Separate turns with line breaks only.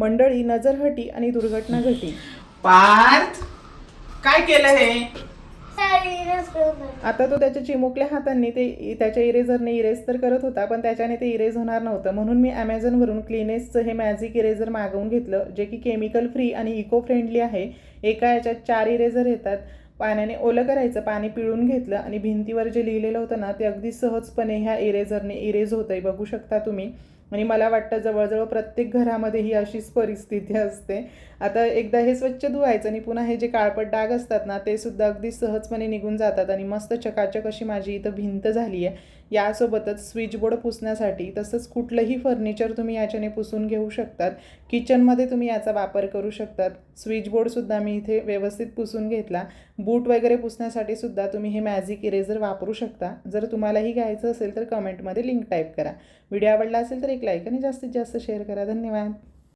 मंडळी नजरहटी आणि दुर्घटना घटी.
पार्थ काय केलं हे?
आता तो त्याच्या चिमुकल्या हातांनी ते त्याच्या इरेझरने इरेज तर करत होता, पण त्याच्याने ते इरेज होणार नव्हतं. म्हणून मी ॲमेझॉनवरून क्लिनेसचं हे मॅजिक इरेझर मागवून घेतलं, जे की केमिकल फ्री आणि इको फ्रेंडली आहे. एका याच्यात 4 इरेझर येतात. पाण्याने ओलं करायचं, पाणी पिळून घेतलं आणि भिंतीवर जे लिहिलेलं होतं ना ते अगदी सहजपणे ह्या इरेझरने इरेज होतं आहे, बघू शकता तुम्ही. आणि मला वाटतं जवळजवळ प्रत्येक घरामध्ये ही अशीच परिस्थिती असते. आता एकदा हे स्वच्छ धुवायचं आणि पुन्हा हे जे काळपट डाग असतात ना ते सुद्धा अगदी सहजपणे निघून जातात आणि मस्त चकाचक अशी माझी इथं भिंत झाली आहे. यासोबतच स्विचबोर्ड पुसण्यासाठी तसंच कुठलंही फर्निचर तुम्ही याच्याने पुसून घेऊ शकतात. किचनमध्ये तुम्ही याचा वापर करू शकतात. स्विचबोर्डसुद्धा मी इथे व्यवस्थित पुसून घेतला. बूट वगैरे पुसण्यासाठी सुद्धा तुम्ही हे मॅजिक इरेझर वापरू शकता. जर तुम्हालाही घ्यायचं असेल तर कमेंटमध्ये लिंक टाईप करा. व्हिडिओ आवडला असेल तर एक लाईक आणि जास्तीत जास्त शेअर करा. धन्यवाद.